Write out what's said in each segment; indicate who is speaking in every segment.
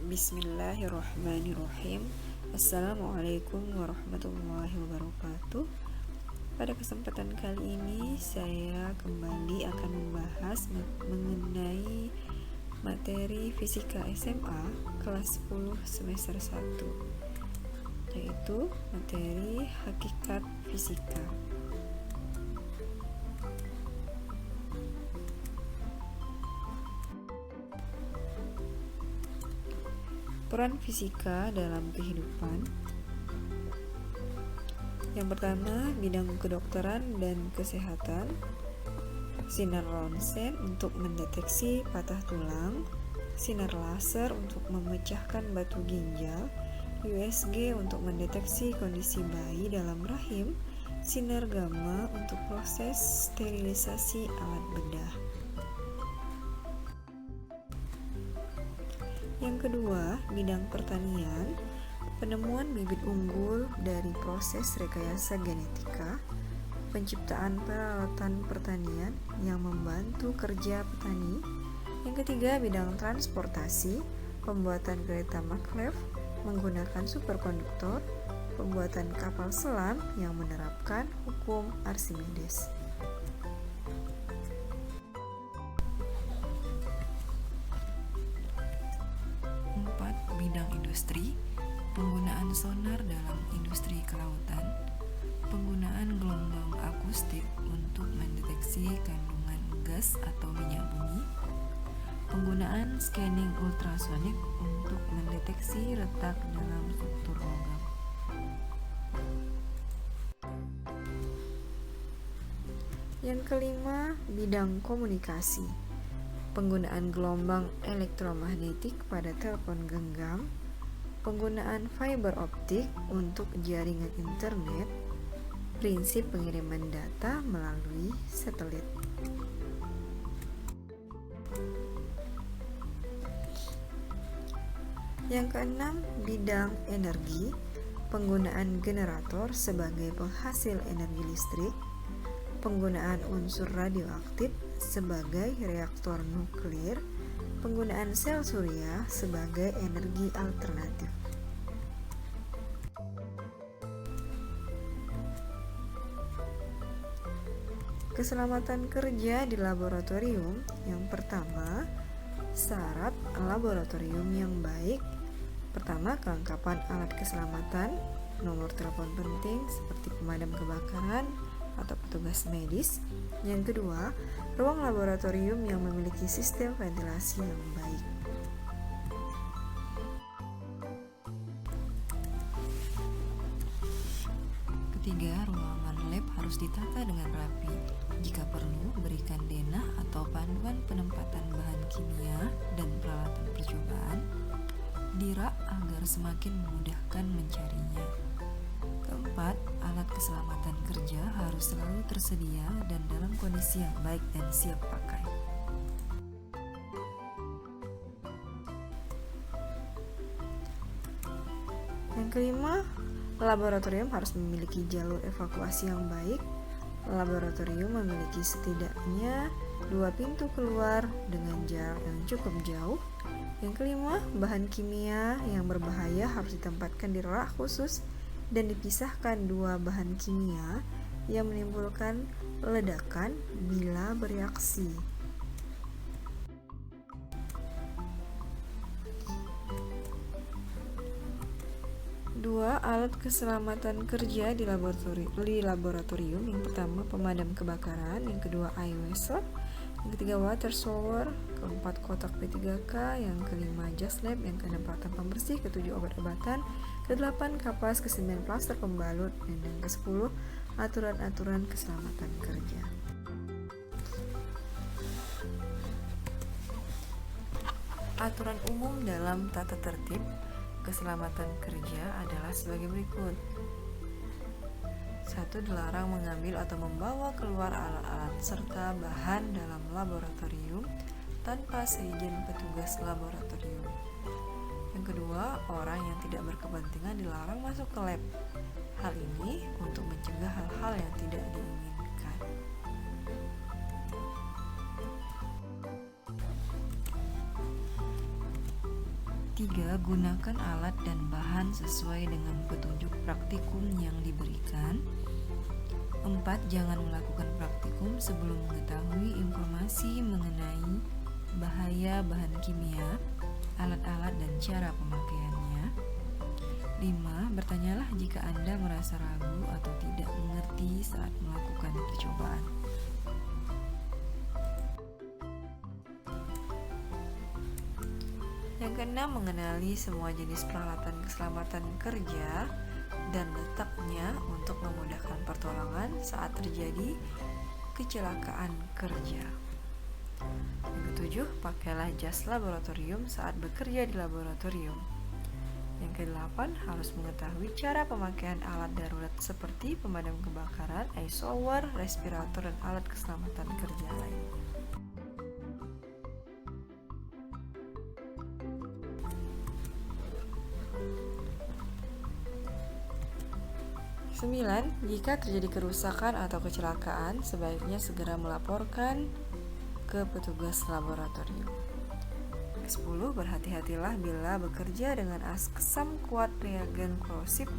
Speaker 1: Bismillahirrahmanirrahim. Assalamualaikum warahmatullahi wabarakatuh. Pada kesempatan kali ini saya kembali akan membahas mengenai materi Fisika SMA kelas 10 semester 1, yaitu materi Hakikat Fisika. Peran fisika dalam kehidupan. Yang pertama, bidang kedokteran dan kesehatan. Sinar ronsen untuk mendeteksi patah tulang, sinar laser untuk memecahkan batu ginjal, USG untuk mendeteksi kondisi bayi dalam rahim, sinar gamma untuk proses sterilisasi alat bedah. Yang kedua, bidang pertanian, penemuan bibit unggul dari proses rekayasa genetika, penciptaan peralatan pertanian yang membantu kerja petani. Yang ketiga, bidang transportasi, pembuatan kereta maglev menggunakan superkonduktor, pembuatan kapal selam yang menerapkan hukum Archimedes. Bidang industri, penggunaan sonar dalam industri kelautan, penggunaan gelombang akustik untuk mendeteksi kandungan gas atau minyak bumi, penggunaan scanning ultrasonik untuk mendeteksi retak dalam struktur logam. Yang kelima, bidang komunikasi, penggunaan gelombang elektromagnetik pada telepon genggam, penggunaan fiber optik untuk jaringan internet, prinsip pengiriman data melalui satelit. Yang keenam, bidang energi, penggunaan generator sebagai penghasil energi listrik, penggunaan unsur radioaktif sebagai reaktor nuklir, penggunaan sel surya sebagai energi alternatif. Keselamatan kerja di laboratorium. Yang pertama, syarat laboratorium yang baik. Pertama, kelengkapan alat keselamatan, nomor telepon penting seperti pemadam kebakaran atau petugas medis. Yang kedua, ruang laboratorium yang memiliki sistem ventilasi yang baik. Ketiga, ruangan lab harus ditata dengan rapi. Jika perlu, berikan denah atau panduan penempatan bahan kimia dan peralatan percobaan di rak agar semakin memudahkan mencarinya. Keempat, alat keselamatan kerja harus selalu tersedia dan dalam kondisi yang baik dan siap pakai. Yang kelima, laboratorium harus memiliki jalur evakuasi yang baik. Laboratorium memiliki setidaknya 2 pintu keluar dengan jarak yang cukup jauh. Yang kelima, bahan kimia yang berbahaya harus ditempatkan di rak khusus dan dipisahkan 2 bahan kimia yang menimbulkan ledakan bila bereaksi. 2. Alat keselamatan kerja di laboratorium. Yang pertama, pemadam kebakaran. Yang kedua, eye whistle. Yang ketiga, water shower. Keempat, kotak P3K. Yang kelima, jas lab. Yang keenam, peralatan pembersih. Ketujuh, obat-obatan. Kedelapan, kapas. Kesembilan, plaster pembalut. Dan yang ke-10, aturan-aturan keselamatan kerja. Aturan umum dalam tata tertib keselamatan kerja adalah sebagai berikut. 1. Dilarang mengambil atau membawa keluar alat-alat serta bahan dalam laboratorium tanpa seizin petugas laboratorium. Yang kedua, orang yang tidak berkepentingan dilarang masuk ke lab. Hal ini untuk mencegah hal-hal yang tidak diinginkan. 3. Gunakan alat dan bahan sesuai dengan petunjuk praktikum yang diberikan. 4. Jangan melakukan praktikum sebelum mengetahui informasi mengenai bahaya bahan kimia, alat-alat dan cara pemakaiannya. 5. Bertanyalah jika Anda merasa ragu atau tidak mengerti saat melakukan percobaan. Yang keenam, mengenali semua jenis peralatan keselamatan kerja dan letaknya untuk memudahkan pertolongan saat terjadi kecelakaan kerja. Yang ketujuh, pakailah jas laboratorium saat bekerja di laboratorium. Yang kedelapan, harus mengetahui cara pemakaian alat darurat seperti pemadam kebakaran, ice shower, respirator, dan alat keselamatan kerja lain. 9. Jika terjadi kerusakan atau kecelakaan, sebaiknya segera melaporkan ke petugas laboratorium. 10. Berhati-hatilah bila bekerja dengan asam kuat, reagen korosif,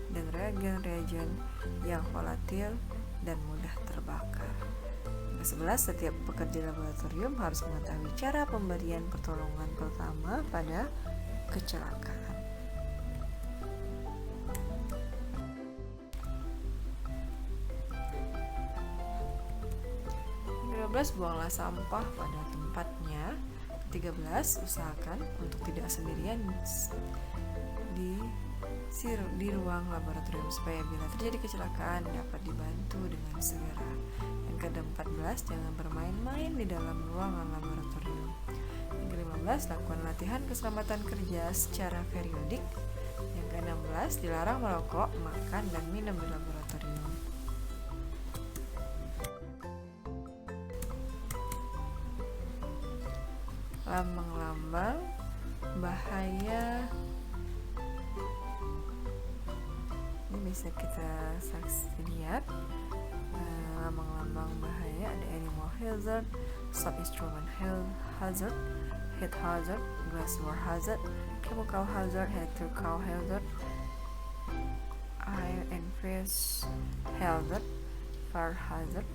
Speaker 1: dan reagen-reagen yang volatil dan mudah terbakar. 11. Setiap pekerja laboratorium harus mengetahui cara pemberian pertolongan pertama pada kecelakaan. 12. Buanglah sampah pada tempatnya. 13. Usahakan untuk tidak sendirian di ruang laboratorium supaya bila terjadi kecelakaan dapat dibantu dengan segera. Yang ke-14, jangan bermain-main di dalam ruangan laboratorium. Yang ke-15, lakukan latihan keselamatan kerja secara periodik. Yang ke-16, dilarang merokok, makan, dan minum di laboratorium. Lambang-lambang bahaya ini bisa kita lihat. Lambang-lambang bahaya ada animal hazard, sub-instrument hazard, heat hazard, glassware hazard, chemical hazard, electrical hazard, air and fish hazard, fire hazard,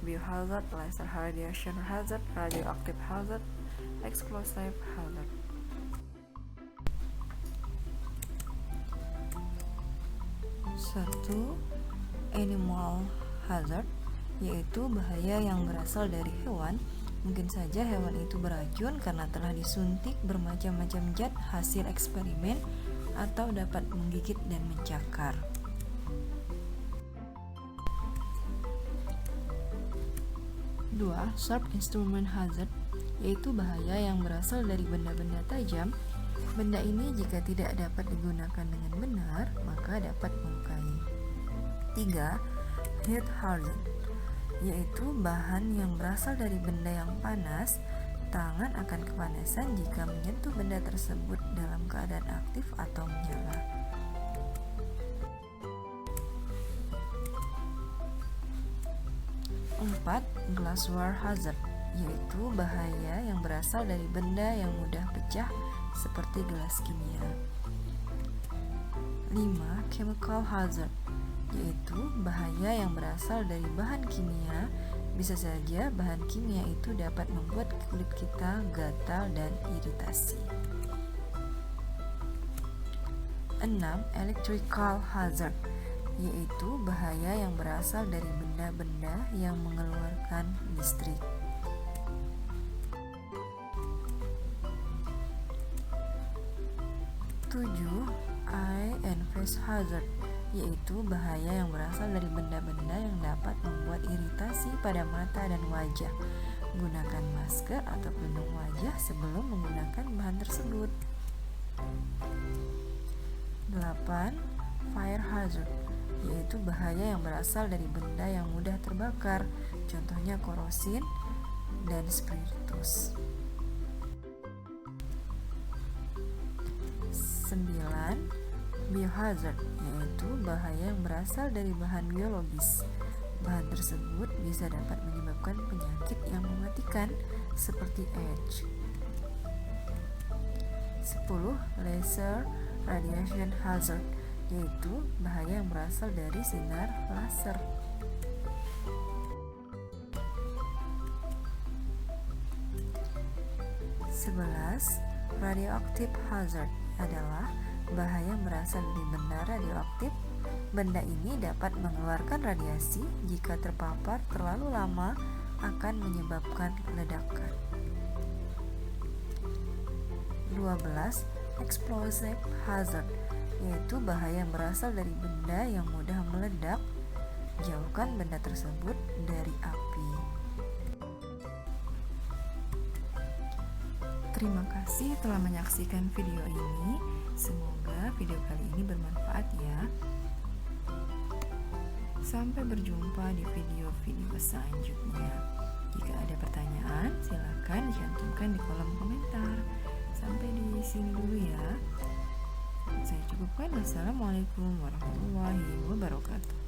Speaker 1: biohazard, laser radiation hazard, radioactive hazard, explosive hazard. Satu, animal hazard, yaitu bahaya yang berasal dari hewan. Mungkin saja hewan itu beracun karena telah disuntik bermacam-macam zat hasil eksperimen atau dapat menggigit dan mencakar. 2. Sharp instrument hazard, yaitu bahaya yang berasal dari benda-benda tajam. Benda ini jika tidak dapat digunakan dengan benar, maka dapat melukai. 3. Heat hazard, yaitu bahan yang berasal dari benda yang panas. Tangan akan kepanasan jika menyentuh benda tersebut dalam keadaan aktif atau menyala. 4. Glassware hazard, yaitu bahaya yang berasal dari benda yang mudah pecah seperti gelas kimia. 5. Chemical hazard, yaitu bahaya yang berasal dari bahan kimia. Bisa saja bahan kimia itu dapat membuat kulit kita gatal dan iritasi. 6. Electrical hazard, yaitu bahaya yang berasal dari benda-benda yang mengeluarkan listrik. 7. Eye and face hazard, yaitu bahaya yang berasal dari benda-benda yang dapat membuat iritasi pada mata dan wajah. Gunakan masker atau pelindung wajah sebelum menggunakan bahan tersebut. 8. Fire hazard, yaitu bahaya yang berasal dari benda yang mudah terbakar, contohnya korosin dan spiritus. 9. Biohazard, yaitu bahaya yang berasal dari bahan biologis. Bahan tersebut bisa dapat menyebabkan penyakit yang mematikan seperti AIDS. 10. Laser radiation hazard, yaitu bahaya yang berasal dari sinar laser. 11. Radioactive hazard adalah bahaya yang berasal dari benda radioaktif. Benda ini dapat mengeluarkan radiasi jika terpapar terlalu lama akan menyebabkan ledakan. 12. Explosive hazard, yaitu bahaya yang berasal dari benda yang mudah meledak. Jauhkan benda tersebut dari api. Terima kasih telah menyaksikan video ini. Semoga video kali ini bermanfaat ya. Sampai berjumpa di video-video selanjutnya. Jika ada pertanyaan, silakan dicantumkan di kolom komentar. Sampai di sini dulu ya. Saya cukupkan. Wassalamualaikum warahmatullahi wabarakatuh.